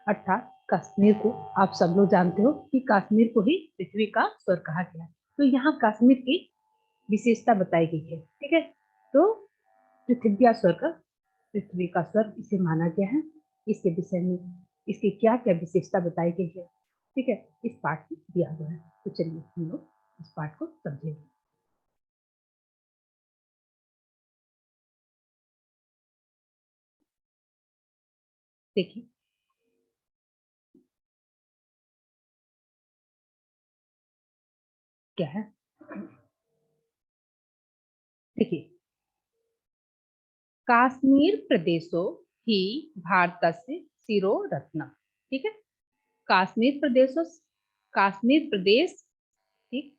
अर्थात कश्मीर को आप सब लोग जानते हो कि कश्मीर को ही पृथ्वी का स्वर्ग कहा गया है। तो यहाँ कश्मीर की विशेषता बताई गई है। ठीक है, तो पृथ्वी स्वर्ग, पृथ्वी का स्वर्ग इसे माना गया है। इसके विषय में इसकी क्या क्या विशेषता बताई गई है, ठीक है, इस पाठ में दिया हुआ है। तो चलिए हम लोग इस पाठ को समझेंगे। देखिए, क्या है, देखिए, काश्मीर प्रदेशो ही भारतस्य शिरोरत्नम। ठीक है, काश्मीर प्रदेशो, काश्मीर प्रदेश, ठीक,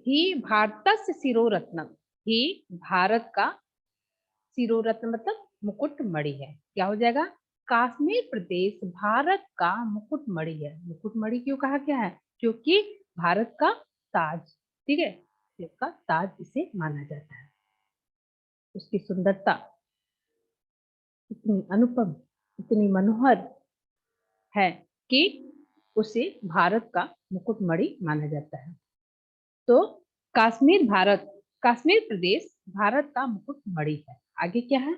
ही भारतस्य शिरोरत्नम, ही भारत का शिरोरत्न मतलब मुकुट मणि है। क्या हो जाएगा, कश्मीर प्रदेश भारत का मुकुट मणि है। मुकुट मणि क्यों कहा गया है, क्योंकि भारत का ताज, ठीक है, इसका ताज इसे माना जाता है। उसकी सुंदरता इतनी अनुपम, इतनी मनोहर है कि उसे भारत का मुकुट मणि माना जाता है। तो कश्मीर भारत, कश्मीर प्रदेश भारत का मुकुट मणि है। आगे क्या है,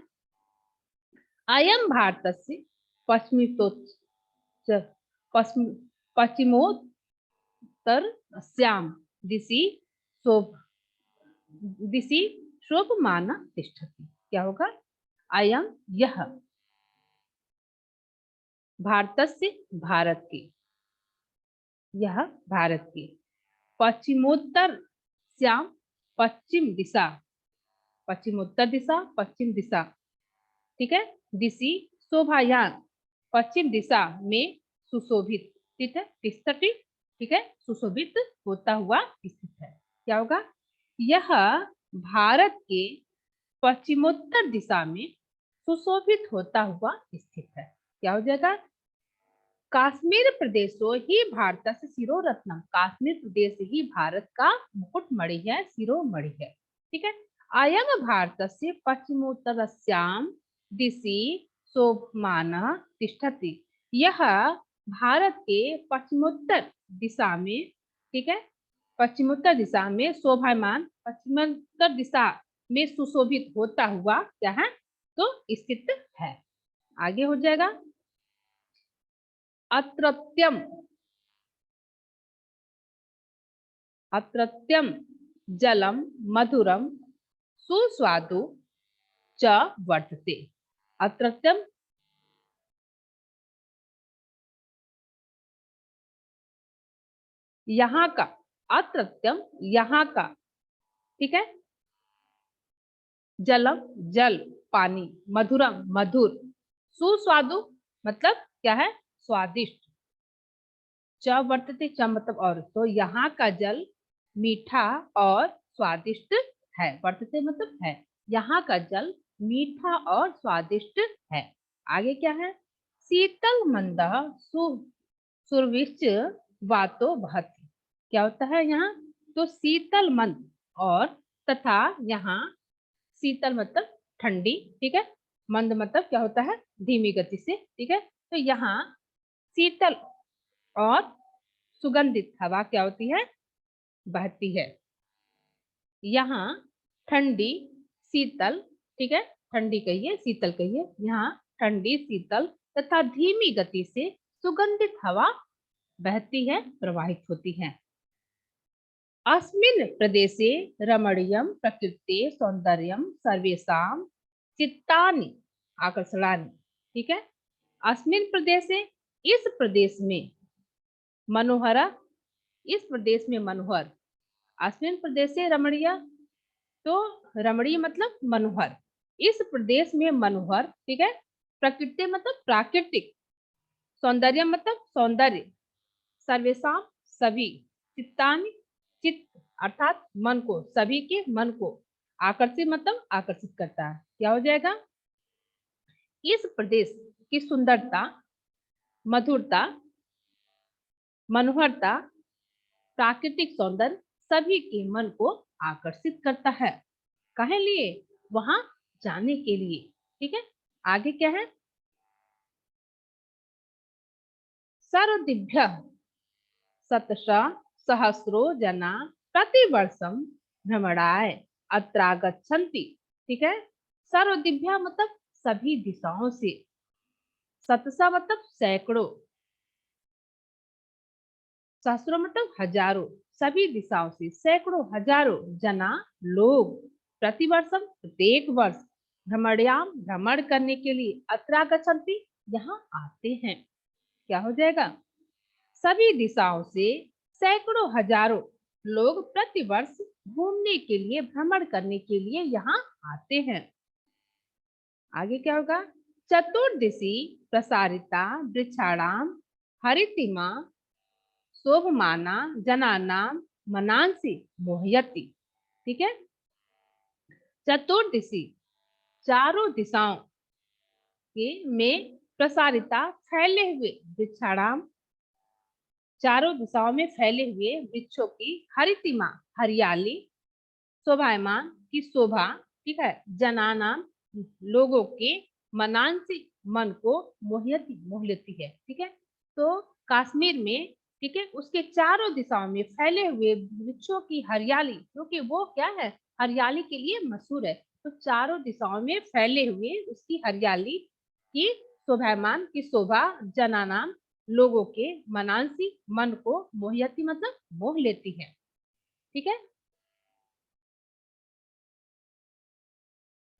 अयम भारतस्य पश्चिमोत्तर पश्चिम पश्चिमोत्तरस्यां दिशि शोभ दिशि शोभमाना तिष्ठति। क्या होगा, अयम यह भारतस्य भारत की, यह भारत की पश्चिमोत्तर श्याम पश्चिम दिशा, पश्चिमोत्तर दिशा, पश्चिम दिशा, ठीक है, दिशि शोभायान पश्चिम दिशा में सुशोभित, ठीक है, तिष्ठति, ठीक है, सुशोभित होता हुआ स्थित है। क्या होगा, यह भारत के पश्चिमोत्तर दिशा में सुशोभित होता हुआ स्थित है। क्या हो जाएगा, काश्मीर प्रदेशो ही भारत से शिरोरत्नम, कश्मीर प्रदेश ही भारत का मुकुट मणि है, शिरोमणि है। ठीक है, अयम भारत से पश्चिमोत्तरस्याम दिशि शोभमान तिष्ठति, यह भारत के पश्चिमोत्तर दिशा में, ठीक है, पश्चिमोत्तर दिशा में शोभायमान, पश्चिमोत्तर दिशा में सुशोभित होता हुआ क्या है, तो स्थित है। आगे हो जाएगा, अत्रत्यम, अत्रत्यम जलम मधुरम सुस्वादु च वर्तते। अत्रत्यम, यहाँ का, अत्रत्यम यहाँ का, ठीक है, जलम जल पानी, मधुरम मधुर, सुस्वादु मतलब क्या है, स्वादिष्ट, च वर्तते च मतलब और, तो यहाँ का जल मीठा और स्वादिष्ट है। वर्तते मतलब है, यहाँ का जल मीठा और स्वादिष्ट है। आगे क्या है, शीतल मंद सुरविच वातो बहती। क्या होता है यहाँ, तो शीतल मंद और तथा यहाँ शीतल मतलब ठंडी, ठीक है, मंद मतलब क्या होता है, धीमी गति से, ठीक है, तो यहाँ शीतल और सुगंधित हवा क्या होती है, बहती है। यहाँ ठंडी शीतल, ठीक है, ठंडी कहिए शीतल कहिए, यहाँ ठंडी शीतल तथा धीमी गति से सुगंधित हवा बहती है, प्रवाहित होती है। अस्मिन् प्रदेशे रमणीयं प्रकृते सौंदर्यं सर्वेषां चित्तानि आकर्षणानि। ठीक है, अस्मिन् प्रदेशे इस प्रदेश में, मनोहरा इस प्रदेश में मनोहर, अस्मिन् प्रदेशे रमणीय, तो रमणीय मतलब मनोहर, इस प्रदेश में मनोहर, ठीक है, प्रकृति मतलब प्राकृतिक, सौंदर्य मतलब सौंदर्य, सर्वेशा सभी, चित्तानि चित्त अर्थात मन को, सभी के मन को, आकर्षित मतलब आकर्षित करता है। क्या हो जाएगा, इस प्रदेश की सुंदरता, मधुरता, मनोहरता, प्राकृतिक सौंदर्य सभी के मन को आकर्षित करता है। काहे लिए, वहां जाने के लिए। ठीक है, आगे क्या है, सर्वदिभ्य शतश सहस्रो जना प्रतिवर्षम भ्रमणाय अत्रागच्छन्ति। ठीक है, सर्वदिभ्य मतलब सभी दिशाओं से, शतसा मतलब सैकड़ों, सहस्रों मतलब हजारों, सभी दिशाओं से सैकड़ों हजारों जना लोग प्रतिवर्षम प्रत्येक वर्ष भ्रमणयाम भ्रमण करने के लिए अत्रागच्छन्ति यहाँ आते हैं। क्या हो जाएगा, सभी दिशाओं से सैकड़ों हजारों लोग प्रतिवर्ष घूमने के लिए भ्रमण करने के लिए यहाँ आते हैं। आगे क्या होगा, चतुर्दिशी प्रसारिता वृक्षाणाम हरितिमा शोभमाना जनानाम मनांसी मोहयति। ठीक है, चतुर्दिशी चारों दिशाओं के में प्रसारिता फैले हुए वृक्षाणाम चारों दिशाओं में फैले हुए वृक्षों की हरितिमा हरियाली शोभायमान की शोभा। ठीक है, जनानाम लोगों के मनांसी मन को मोहयति मोह लेती है। ठीक है, तो कश्मीर में, ठीक है, उसके चारों दिशाओं में फैले हुए वृक्षों की हरियाली, क्योंकि वो क्या है, हरियाली के लिए मशहूर है, तो चारों दिशाओं में फैले हुए उसकी हरियाली की शोभायमान की शोभा जनानाम लोगों के मनांसी मन को मोहयति मतलब मोह लेती है। ठीक है,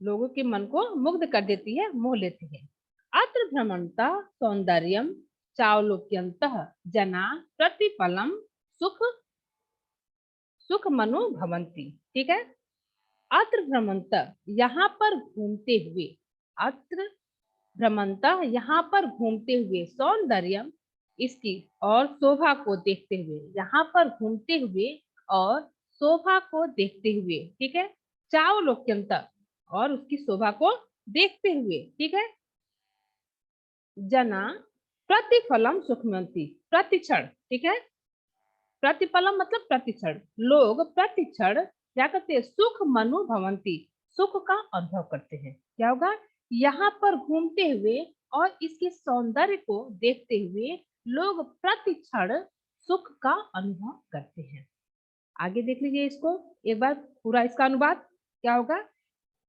लोगों के मन को मुग्ध कर देती है, मोह लेती है। अत्र भ्रमणतः सौंदर्यम चावलोक्यंतः जना प्रतिफलम सुख सुख मनो भवंती। ठीक है, अत्र भ्रमणतः यहाँ पर घूमते हुए, अत्र भ्रमणतः यहाँ पर घूमते हुए, सौंदर्यम इसकी और शोभा को देखते हुए, यहाँ पर घूमते हुए और शोभा को देखते हुए। ठीक है, चावलोक्यंतः और उसकी शोभा को देखते हुए। ठीक है, जना प्रतिफलम सुखमंती प्रतिक्षण। ठीक है, प्रतिफलम मतलब प्रतिक्षण, लोग प्रतिक्षण क्या करते हैं, सुख मनु भवंती सुख का अनुभव करते हैं। क्या होगा, यहाँ पर घूमते हुए और इसके सौंदर्य को देखते हुए लोग प्रतिक्षण सुख का अनुभव करते हैं। आगे देख लीजिए इसको एक बार पूरा इसका अनुवाद क्या होगा,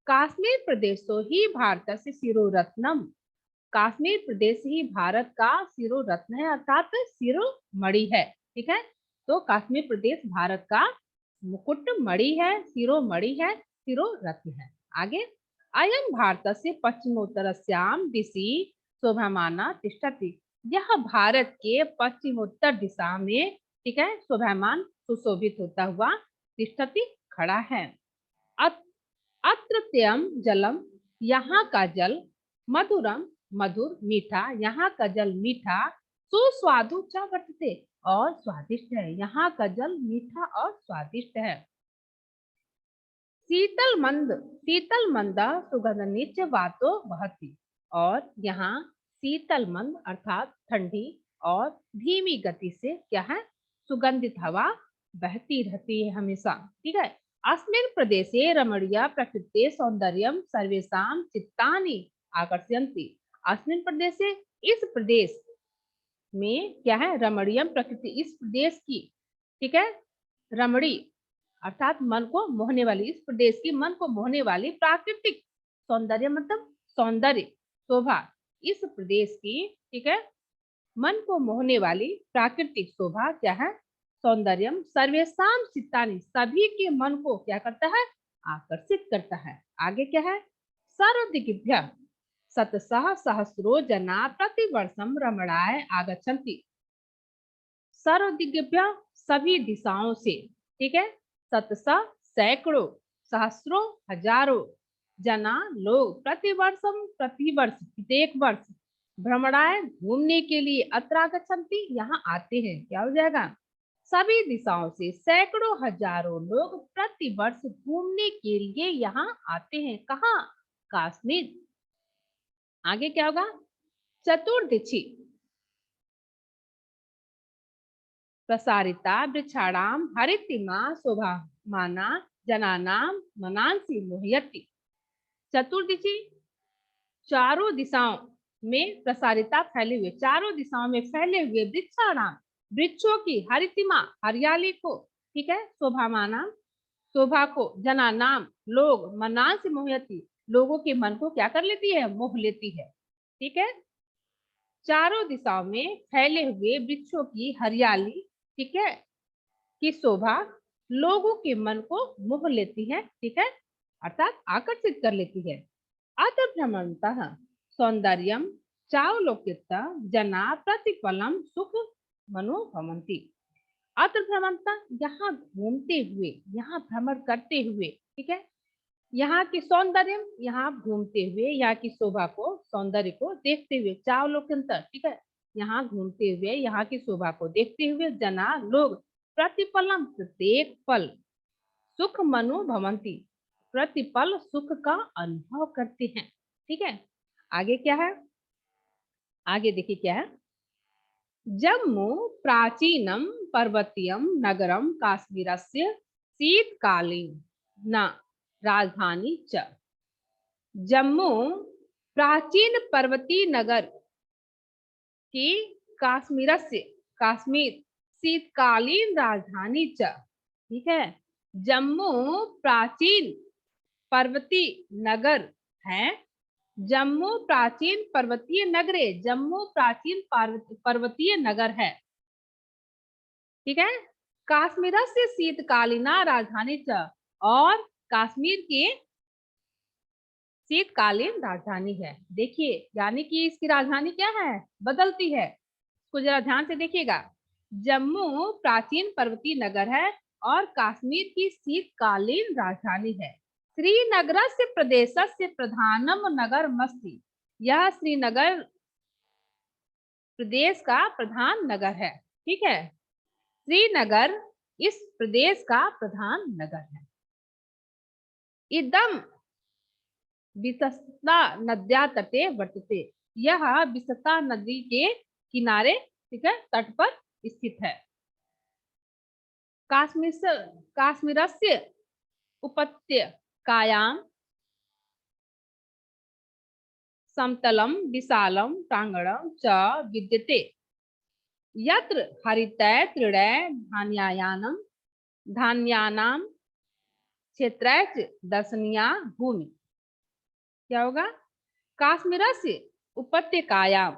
काश्मीर प्रदेशो ही भारत से शिरोरत्नम, कश्मीर प्रदेश ही भारत का शिरोरत्न है अर्थात शिरोमणि है। ठीक है, तो कश्मीर प्रदेश भारत का मुकुट मणि है, शिरोमणि है, शिरोरत्न है। आगे, अयम भारत से पश्चिमोत्तरस्याम दिशि शोभामाना तिष्ठति, यह भारत के पश्चिमोत्तर दिशा में, ठीक है, शोभामान सुशोभित होता हुआ तिष्ठति खड़ा है। अत्रत्यम जलम यहाँ का जल मधुरम मधुर मीठा, यहाँ का जल मीठा, सुस्वादु च वर्तते और स्वादिष्ट है, यहाँ का जल मीठा और स्वादिष्ट है। शीतल मंद सुगंध नीच वातो बहती, और यहाँ शीतल मंद अर्थात ठंडी और धीमी गति से क्या है, सुगंधित हवा बहती रहती है हमेशा। ठीक है, अस्मिन् प्रदेशे रमणीय प्रकृति सौंदर्यम सर्वेषां चित्तानि आकर्षयन्ति, अस्मिन् प्रदेशे इस प्रदेश में क्या है, रमणीय प्रकृति इस प्रदेश की, ठीक है, रमणी अर्थात मन को मोहने वाली, इस प्रदेश की मन को मोहने वाली प्राकृतिक सौंदर्य मतलब सौंदर्य शोभा, इस प्रदेश की, ठीक है, मन को मोहने वाली प्राकृतिक शोभा क्या है, सौंदर्यम सर्वेशाम चित्तानि सभी के मन को क्या करता है, आकर्षित करता है। आगे क्या है, सर्वदिग्भ्य शतशः सहस्रो जना प्रतिवर्षम रमणाय आगच्छन्ति, सर्वदिग्भ्य सभी दिशाओं से, ठीक है, शतशः सैकड़ों, सहस्रों हजारों, जना लोग प्रतिवर्षम प्रतिवर्ष प्रत्येक वर्ष भ्रमणाय घूमने के लिए अत्रागच्छन्ति यहाँ आते हैं। क्या हो जाएगा, सभी दिशाओं से सैकड़ों हजारों लोग प्रतिवर्ष घूमने के लिए यहाँ आते हैं। कहाँ, कश्मीर। आगे क्या होगा, चतुर्दिशी प्रसारिता वृक्षाणाम हरितिमा शोभामाना जनानाम मनांसी मोहयति, चतुर्दिशी चारों दिशाओं में प्रसारिता फैले हुए, चारों दिशाओं में फैले हुए वृक्षाणाम, वृक्षों की हरितिमा, हरियाली को, ठीक है, शोभामाना, शोभा को, जना नाम, लोग, मनान से मोहयती, लोगों के मन को क्या कर लेती है, मोह लेती है। ठीक है, चारों दिशाओं में फैले हुए वृक्षों की हरियाली, ठीक है, की शोभा लोगों के मन को मोह लेती है, ठीक है, अर्थात आकर्षित कर लेती है। अतः भ्रमणतः सौंदर्यम चावलोक्यता जना प्रतिफलम सुख मनोभवंती। अतः भ्रमणता, यहाँ घूमते हुए, यहाँ भ्रमण करते हुए, ठीक है, यहाँ की सौंदर्य, यहाँ घूमते हुए, यहाँ की शोभा को, सौंदर्य को देखते हुए, चावलोक्यंतर, ठीक है, यहाँ घूमते हुए, यहाँ की शोभा को देखते हुए, जना लोग प्रतिपलम प्रत्येक पल सुख मनो भवंती, प्रतिपल सुख का अनुभव करते हैं। ठीक है, आगे क्या है, आगे देखिए क्या है। जम्मू प्राचीनम पर्वतीयम नगरम काश्मीरस्य शीतकालीन न राजधानी च। जम्मू प्राचीन पर्वतीय नगर की काश्मीरस्य, काश्मीर शीतकालीन राजधानी च। ठीक है, जम्मू प्राचीन पर्वतीय नगर है, जम्मू प्राचीन पर्वतीय नगरे, जम्मू प्राचीन पर्वतीय नगर है। ठीक है, काश्मीर से शीतकालीना राजधानी च, और कश्मीर की शीतकालीन राजधानी है। देखिए, यानी कि इसकी राजधानी क्या है, बदलती है, इसको जरा ध्यान से देखिएगा। जम्मू प्राचीन पर्वतीय नगर है और कश्मीर की शीतकालीन राजधानी है। श्रीनगर से प्रदेश से प्रधानम नगर मस्ती, यह श्रीनगर प्रदेश का प्रधान नगर है। ठीक है, श्रीनगर इस प्रदेश का प्रधान नगर है। इदम विसस्ता नद्या तटे वर्तते, यह विसस्ता नदी के किनारे, ठीक है, तट पर स्थित है। काश्मीरस्य उपत्यकायां समतलं विशालं प्रांगणं च विद्यते, यत्र हरितै तृणै धान्यानां क्षेत्रैश्च दर्शनीया भूमि। क्या होगा, काश्मीरस्य उपत्यकायां,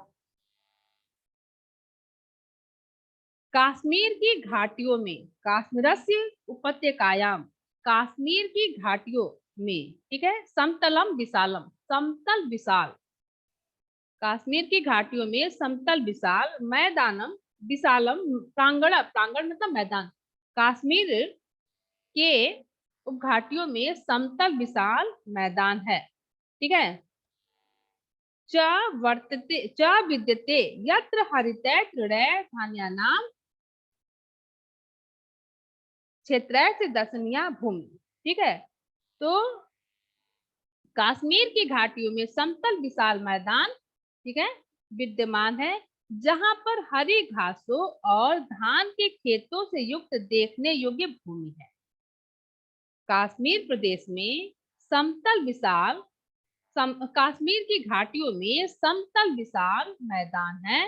कश्मीर की घाटियों में, काश्मीरस्य उपत्यकायां, कश्मीर की घाटियों में, ठीक है, समतलम विशालम, समतल विशाल, कश्मीर की घाटियों में समतल विशाल, मैदानम विशालम, प्रांगण, प्रांगण मतलब मैदान, कश्मीर के घाटियों में समतल विशाल मैदान है। ठीक है, च वर्तते च विद्यते यत्र हरितै तृणै धान्यानां क्षेत्र से दर्शनीय भूमि। ठीक है, तो कश्मीर की घाटियों में समतल विशाल मैदान, ठीक है, विद्यमान है, जहां पर हरी घासों और धान के खेतों से युक्त देखने योग्य भूमि है। कश्मीर प्रदेश में समतल विशाल, कश्मीर की घाटियों में समतल विशाल मैदान है,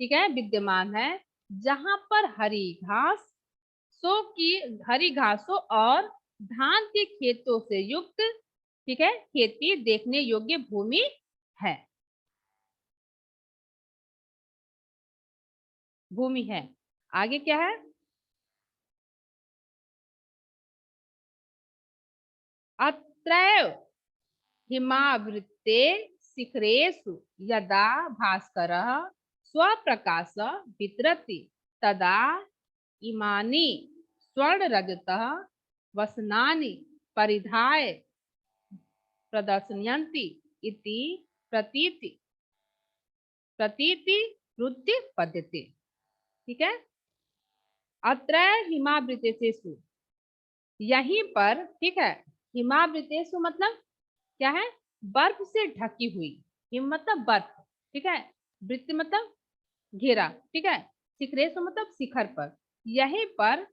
ठीक है, विद्यमान है, जहां पर हरी घासों और धान के खेतों से युक्त, ठीक है, खेती देखने योग्य भूमि है, भूमि है। आगे क्या है, अत्रैव हिमावृत्ते शिखरेषु यदा भास्करः स्वप्रकाश वितरति तदा इमानि स्वर्ण रजतः वसनानि परिधाय प्रदर्शयन्ति इति प्रतीति प्रतीति रुद्य पद्धति। ठीक है, अत्र हिमावृतेषु, यहीं पर, ठीक है, हिमावृतेषु मतलब क्या है, बर्फ से ढकी हुई, हिम मतलब बर्फ, ठीक है, वृत्त मतलब घेरा, ठीक है, शिखरेषु मतलब शिखर पर, यहीं पर,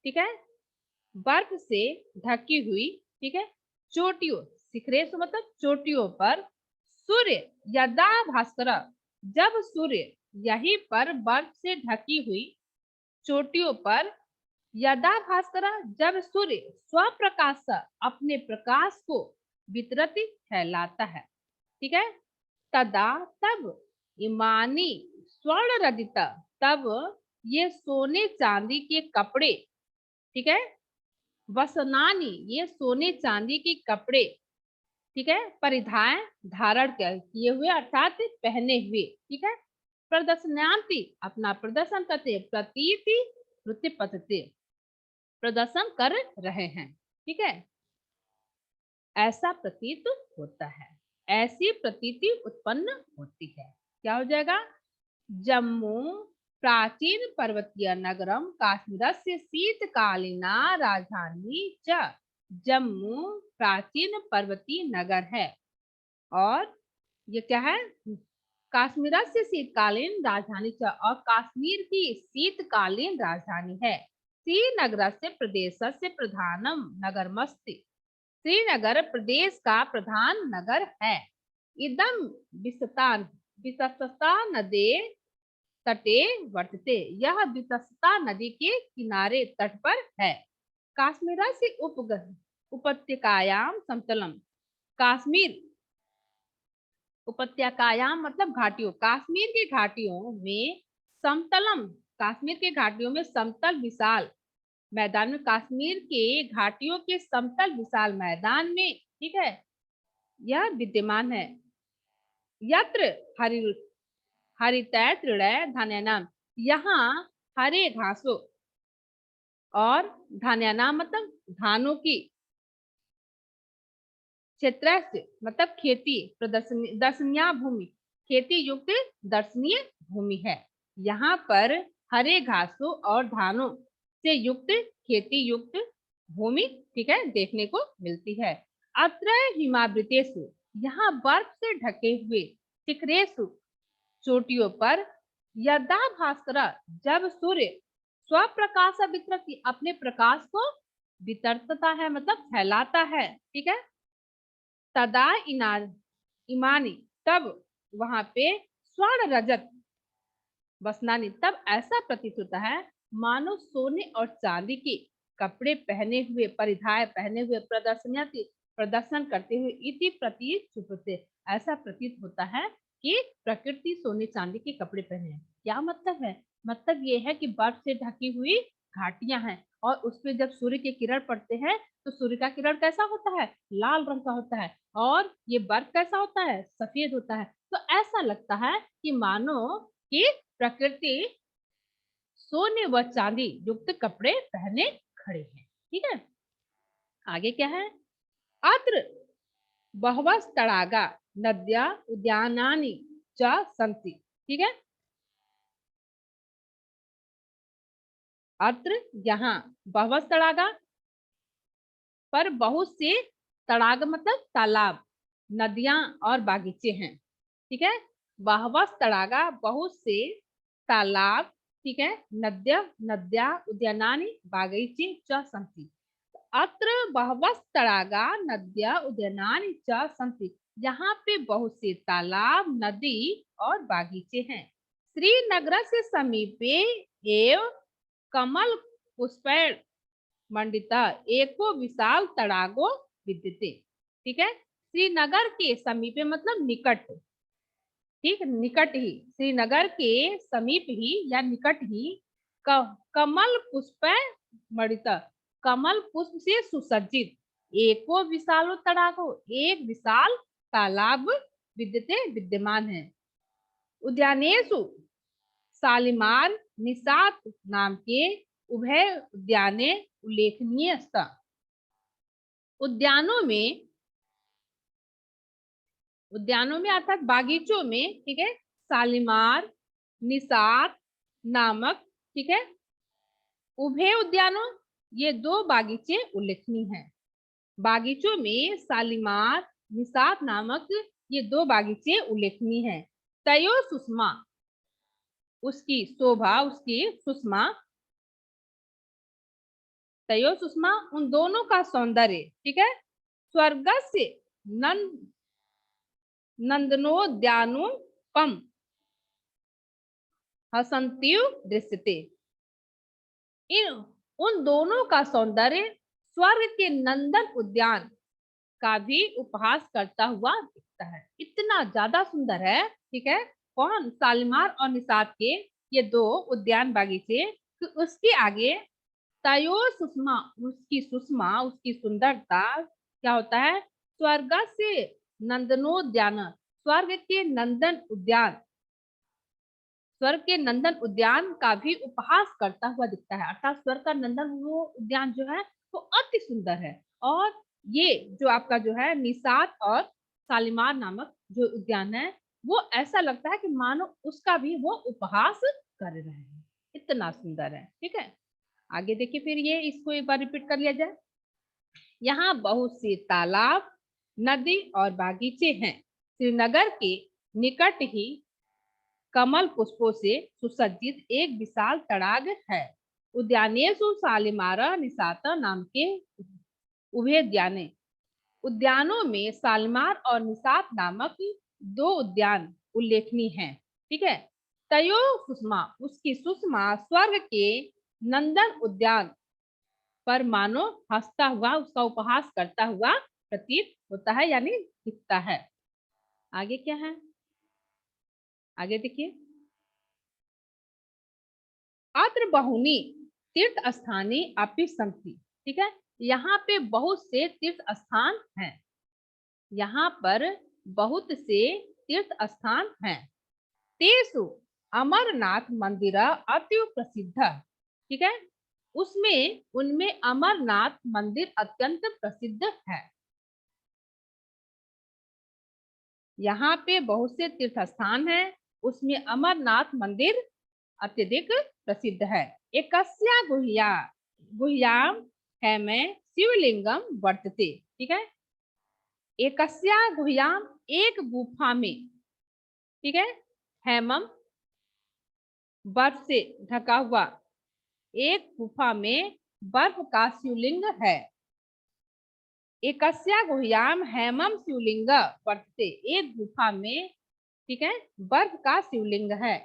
ठीक है, बर्फ से ढकी हुई, ठीक है, चोटियों, शिखरेषु मतलब चोटियों पर, सूर्य यदा भास्कर, जब सूर्य यहीं पर बर्फ से ढकी हुई चोटियों पर, यदा भास्कर, जब सूर्य स्वप्रकाश से अपने प्रकाश को वितरित फैलाता है, ठीक है। तदा, तब, इमानी स्वर्ण रजित, तब ये सोने चांदी के कपड़े, ठीक है। वसनानी, ये सोने चांदी के कपड़े, ठीक है, परिधाय, धारण किए हुए अर्थात पहने हुए, ठीक है। प्रदर्शनांति, अपना प्रदर्शन करते, प्रतीति नृत्य पद्धति, प्रदर्शन कर रहे हैं, ठीक है। ऐसा प्रतीत होता है, ऐसी प्रतीति उत्पन्न होती है। क्या हो जाएगा? जम्मू प्राचीन पर्वतीय नगरम काश्मीरस्य शीतकालीना राजधानी च, जम्मू प्राचीन पर्वतीय नगर है और ये क्या है? काश्मीर से शीतकालीन राजधानी च, और कश्मीर की शीतकालीन राजधानी है। श्रीनगर से प्रदेश से प्रधानम नगरमस्ति, श्रीनगर प्रदेश का प्रधान नगर है। इदम वितस्ता नदे तटे वर्तते, यह वितस्ता नदी के किनारे तट पर है। काश्मीर से उपत्यकायाम समतलम, कश्मीर उपत्यकायाम मतलब घाटियों, कश्मीर की घाटियों में समतलम, कश्मीर के घाटियों में समतल विशाल मैदान में, कश्मीर के घाटियों के समतल विशाल मैदान में, ठीक है, यह विद्यमान है। यत्र हरि हरितय तृणय धान्यानाम, यहाँ हरे घासों और धान्यानाम मतलब धानों की, क्षेत्र मतलब खेती, प्रदर्शनी दर्शनीय भूमि, खेती युक्त दर्शनीय भूमि है। यहाँ पर हरे घासों और धानों से युक्त खेती युक्त भूमि, ठीक है, देखने को मिलती है। अत्र हिमावृतेषु, यहाँ बर्फ से ढके हुए शिखरेषु, चोटियों पर, यदा भास्कर, जब सूर्य स्वप्रकाश वितरति, अपने प्रकाश को वितरता है मतलब फैलाता है, ठीक है। तदा इमानी, तब वहां पे स्वर्ण रजत वसनानी, तब ऐसा प्रतीत होता है मानो सोने और चांदी के कपड़े पहने हुए, परिधाय पहने हुए, प्रदर्शन करते हुए, इति प्रतीत चुपते, ऐसा प्रतीत होता है कि प्रकृति सोने चांदी के कपड़े पहने हैं। क्या मतलब है? मतलब ये है कि बर्फ से ढकी हुई घाटियां हैं और उसपे जब सूर्य के किरण पड़ते हैं तो सूर्य का किरण कैसा होता है? लाल रंग का होता है, और ये बर्फ कैसा होता है? सफेद होता है। तो ऐसा लगता है कि मानो कि प्रकृति सोने व चांदी युक्त कपड़े पहने खड़े हैं, ठीक है। आगे क्या है? अत्र बहवः तड़ागा नद्या उद्यानानि च सन्ति, ठीक है। अत्र यहाँ बहवः तड़ागा पर बहुत से तड़ाग मतलब तालाब, नदियां और बागीचे हैं, ठीक है। बहवः तड़ागा बहुत से तालाब, ठीक है, नद्या उद्यानानि बागीचे च सन्ति। अत्र बहवः तड़ागा नद्या उद्यानानि च सन्ति, यहाँ पे बहुत से तालाब, नदी और बागीचे हैं। श्रीनगर से समीपे एव कमल पुष्पैण मंडिता एको विशाल तड़ागो विद्यते, ठीक है। श्रीनगर के समीपे मतलब निकट, ठीक, निकट ही, श्रीनगर के समीप ही या निकट ही कमल पुष्प मणिता, कमल पुष्प से सुसज्जित एको विशाल तड़ागो, एक विशाल तालाब विद्यते विद्यमान है। उद्यानेशु शालीमार निषाद नाम के उभय उद्याने उल्लेखनीय स्था, उद्यानों में अर्थात बागीचों में, ठीक है, शालीमार निषाद नामक, ठीक है, उभय उद्यानों, ये दो बागीचे उल्लेखनीय हैं। बागीचों में शालीमार निषाद नामक ये दो बागीचे उल्लेखनीय हैं। तयो सुषमा, उसकी शोभा, उसकी सुषमा, तयो सुषमा उन दोनों का सौंदर्य, ठीक है, स्वर्ग से नंदनोद्यानोपम हसंत्यु दृश्यते। इन उन दोनों का सौंदर्य स्वर्ग के नंदन उद्यान का भी उपहास करता हुआ दिखता है। इतना ज्यादा सुंदर है। ठीक है, कौन? शालीमार और निषाद के ये दो उद्यान बागीचे, तो उसके आगे तयो सुषमा, उसकी सुंदरता क्या होता है? स्वर्ग से नंदनोद्यान, स्वर्ग के नंदन उद्यान, स्वर्ग के नंदन उद्यान का भी उपहास करता हुआ दिखता है। अर्थात स्वर्ग का नंदन वो उद्यान जो है वो अति सुंदर है। और ये जो आपका जो है निषाद और शालीमार नामक जो उद्यान है, वो ऐसा लगता है कि मानो उसका भी वो उपहास कर रहे हैं। इतना सुंदर है। ठीक है, आगे देखिए, फिर ये इसको एक बार रिपीट कर लिया जाए। यहाँ बहुत से तालाब, नदी और बागीचे हैं। श्रीनगर के निकट ही कमल पुष्पों से सुसज्जित एक विशाल तड़ाग है। उद्यानेषु शालीमार निशात नाम के उभयोद्याने, उद्यानों में शालीमार और निशात नामक दो उद्यान उल्लेखनीय हैं। ठीक है, तयो सुषमा, उसकी सुषमा स्वर्ग के नंदन उद्यान पर मानो हंसता हुआ, उसका उपहास करता हुआ प्रतीत होता है, यानी दिखता है। आगे क्या है? आगे देखिए, अत्र बहुनी तीर्थ स्थानी अपि संति। ठीक है, यहाँ पे बहुत से तीर्थ स्थान हैं। यहाँ पर बहुत से तीर्थ स्थान हैं। तेसु अमरनाथ मंदिर अति प्रसिद्ध। ठीक है, उसमें उनमें अमरनाथ मंदिर अत्यंत प्रसिद्ध है। यहाँ पे बहुत से तीर्थ स्थान हैं, उसमें अमरनाथ मंदिर अत्यधिक प्रसिद्ध है। एकस्या गुह्याम है में शिवलिंगम वर्तते। ठीक है, एकस्या गुह्याम, एक गुफा में, ठीक है, हेमम बर्फ से ढका हुआ एक गुफा में बर्फ का शिवलिंग है। एकस्या गुह्याम हेमम शिवलिंग वर्तते, एक गुफा में, ठीक है, बर्फ का शिवलिंग है।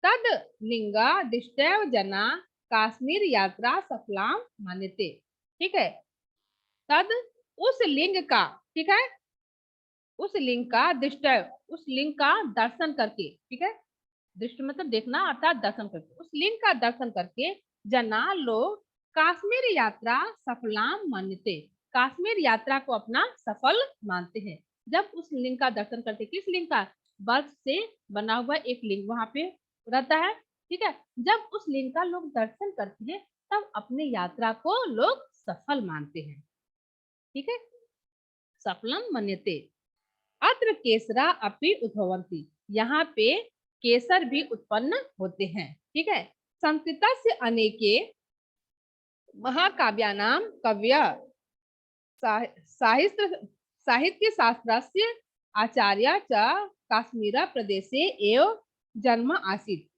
तद लिंग दिष्टैव जना काश्मीर यात्रा सफलाम मान्यते। ठीक है, तद उस लिंग का, ठीक है, उस लिंग का दृष्टैव, उस लिंग का दर्शन करके, ठीक है, दृष्टि मतलब देखना अर्थात दर्शन करके, उस लिंग का दर्शन करके जना लोग काश्मीर यात्रा सफलाम मान्यते, काश्मीर यात्रा को अपना सफल मानते हैं। जब उस लिंग का दर्शन करते, किस लिंग का? बर्फ से बना हुआ एक लिंग वहां पे रहता है। ठीक है, जब उस लिंग का लोग दर्शन करते हैं तब अपने यात्रा को लोग सफल मानते हैं। ठीक है, सफलम मन्यते। अत्र केसरा अपि उद्भवन्ति, यहाँ पे केसर भी उत्पन्न होते हैं। ठीक है, संस्कृत से अनेके महाकाव्यानाम कव्य साहित्य साहित्य शास्त्रस्य आचार्य च काश्मीर प्रदेशे एव जन्म आसीत्।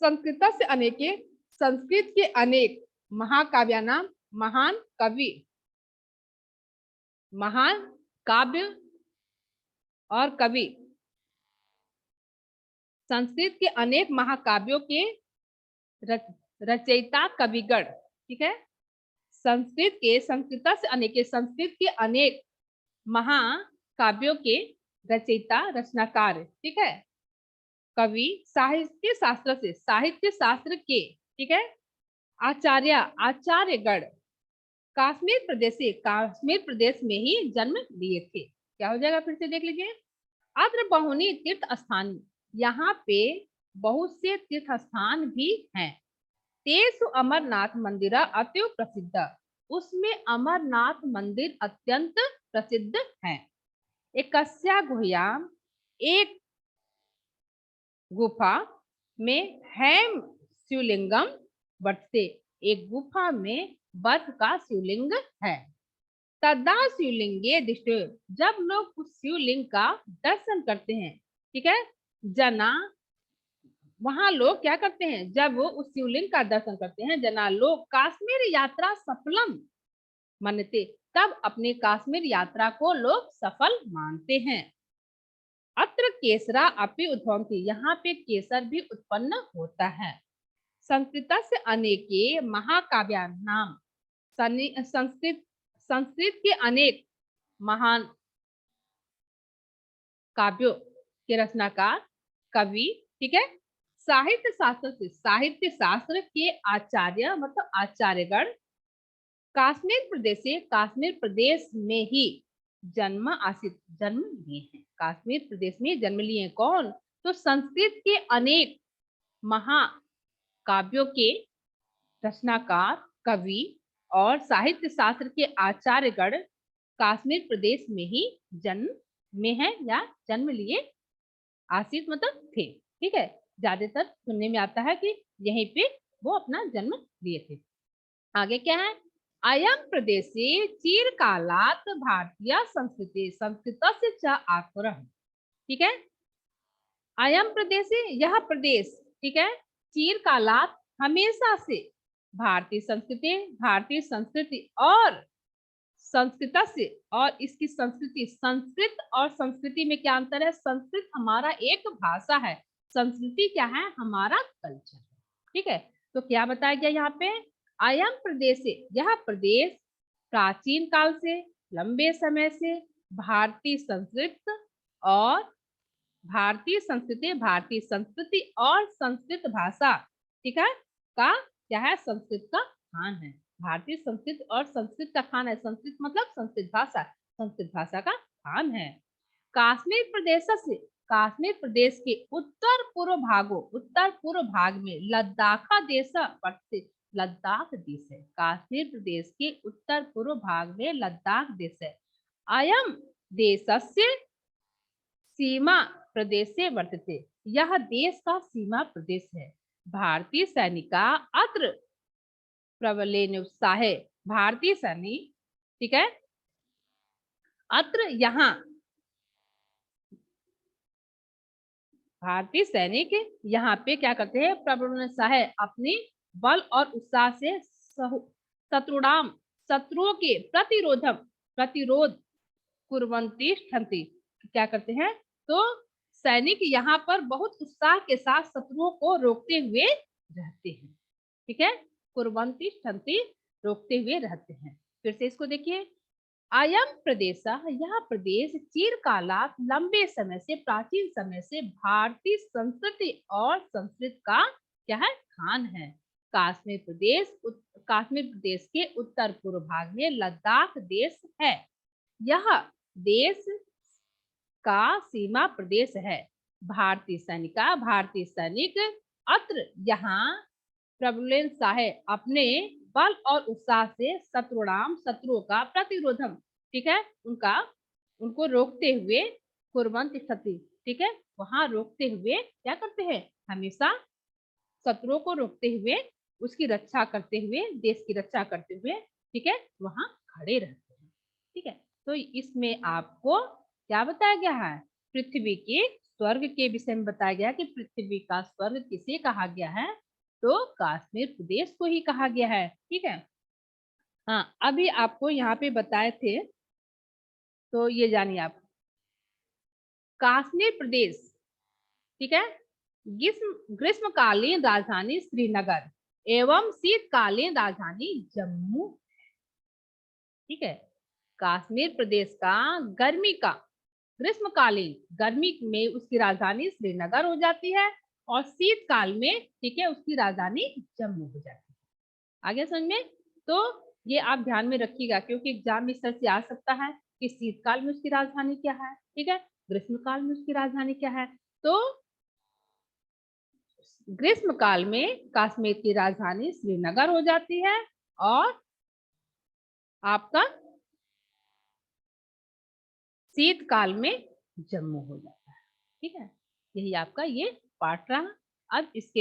संस्कृत से अनेके, संस्कृत के अनेक महाकाव्यानाम, महान कवि, महान काव्य और कवि, संस्कृत के अनेक महाकाव्यों के रचयिता कविगण। ठीक है, संस्कृत से अनेक, संस्कृत के अनेक महाकाव्यों के रचयिता, रचनाकार, ठीक है, कवि, साहित्य शास्त्र से, साहित्य शास्त्र के, ठीक है, आचार्य, आचार्यगण, कश्मीर प्रदेश से, कश्मीर प्रदेश में ही जन्म लिए थे। क्या हो जाएगा? फिर से देख लीजिए। अत्र बहुनी तीर्थ स्थान, यहाँ पे बहुत से तीर्थ स्थान भी हैं। तेसु अमरनाथ मंदिर अति प्रसिद्ध, उसमें अमरनाथ मंदिर अत्यंत प्रसिद्ध है। एकस्या गुह्याम, एक गुफा में हेम शिवलिंगम वर्तते, एक गुफा में बर्फ का शिवलिंग है। तदा शिवलिंगे दृष्टि, जब लोग उस शिवलिंग का दर्शन करते हैं, ठीक है, जना, वहां लोग क्या करते हैं? जब वो उस शिवलिंग का दर्शन करते हैं, जना लोग काश्मीर यात्रा सफलम मानते, तब अपने काश्मीर यात्रा को लोग सफल मानते हैं। अत्र केसरा अपि उद्भवन्ति, यहाँ पे केसर भी उत्पन्न होता है। संस्कृतस्य अनेके महाकाव्यानां, संस्कृत संस्कृत के अनेक महान काव्यों के रचनाकार कवि, ठीक है, साहित्य शास्त्र के आचार्य मतलब आचार्यगण कश्मीर प्रदेश में ही जन्म लिए हैं। कश्मीर प्रदेश में जन्म लिए हैं कौन? तो संस्कृत के अनेक महाकाव्यों के रचनाकार कवि और साहित्य शास्त्र के आचार्यगण कश्मीर प्रदेश में ही जन्म में है या जन्म लिए आसित मतलब थे, ठीक है। ज्यादातर सुनने में आता है कि यहीं पे वो अपना जन्म लिए थे। आगे क्या है? अयम प्रदेशे चिरकालात् भारतीय संस्कृति संस्कृतस्य च आकुरः, ठीक है। अयम प्रदेशे, यह प्रदेश, ठीक है, चिरकालात् हमेशा से भारतीय संस्कृति और संस्कृत से, और इसकी संस्कृति, संस्कृत और संस्कृति में क्या अंतर है? संस्कृत हमारा एक भाषा है, संस्कृति क्या है? हमारा कल्चर, ठीक है। तो क्या बताया गया यहाँ पे? अयम प्रदेश से, यह प्रदेश प्राचीन काल से, लंबे समय से भारतीय संस्कृति और भारतीय संस्कृति और संस्कृत भाषा, ठीक है, का क्या है? संस्कृत का खान है। भारतीय संस्कृत और संस्कृत का खान है। संस्कृत मतलब संस्कृत भाषा का खान है। कश्मीर प्रदेश के उत्तर पूर्व भाग में लद्दाख देश है। कश्मीर प्रदेश के उत्तर पूर्व भाग में लद्दाख देश है। अयम देशस्य सीमा प्रदेश से वर्तते, यह देश का सीमा प्रदेश है। भारतीय सैनिका अत्र प्रबलेन उत्साहे, भारतीय सैनिक, ठीक है, अत्र यहाँ भारतीय सैनिक यहाँ पे क्या करते हैं? प्रबल उत्साह, अपने बल और उत्साह से शत्रुओं के प्रतिरोध कुर्वन्ति ठन्ति, क्या करते हैं? तो सैनिक यहाँ पर बहुत उत्साह के साथ शत्रुओं को रोकते हुए रहते हैं, ठीक है। कुर्वन्ति ठन्ति, रोकते हुए रहते हैं। फिर से इसको देखिए, अयम प्रदेश, यह प्रदेश चिरकालात् लंबे समय से, प्राचीन समय से भारतीय संस्कृति और संस्कृत का क्या है? खान है। कश्मीर प्रदेश के उत्तर पूर्व भाग में लद्दाख देश है। यह देश का सीमा प्रदेश है। भारतीय सैनिक अत्र यहाँ प्रबल साहे, अपने बल और उत्साह से शत्रुओं का प्रतिरोधम, ठीक है, उनको रोकते हुए कुर्वन्ति ठन्ति, ठीक है, वहां रोकते हुए क्या करते हैं? हमेशा शत्रुओं को रोकते हुए, उसकी रक्षा करते हुए, देश की रक्षा करते हुए, ठीक है, वहां खड़े रहते हैं, ठीक है। तो इसमें आपको क्या बताया गया है? पृथ्वी के स्वर्ग के विषय में बताया गया कि पृथ्वी का स्वर्ग किसे कहा गया है? तो कश्मीर प्रदेश को ही कहा गया है, ठीक है। हाँ, अभी आपको यहाँ पे बताए थे, तो ये जानिए आप, कश्मीर प्रदेश, ठीक है, ग्रीष्मकालीन राजधानी श्रीनगर एवं शीतकालीन राजधानी जम्मू, ठीक है। कश्मीर प्रदेश का ग्रीष्मकालीन गर्मी में उसकी राजधानी श्रीनगर हो जाती है, और शीतकाल में, ठीक है, उसकी राजधानी जम्मू हो जाती है। आगे समझ में? तो ये आप ध्यान में रखिएगा, क्योंकि एग्जाम में सर से आ सकता है कि शीतकाल में उसकी राजधानी क्या है, ठीक है, ग्रीष्मकाल में उसकी राजधानी क्या है। तो ग्रीष्मकाल में कश्मीर की राजधानी श्रीनगर हो जाती है, और आपका शीतकाल में जम्मू हो जाता है, ठीक है। यही आपका ये पाठ रहा। अब इसके बाद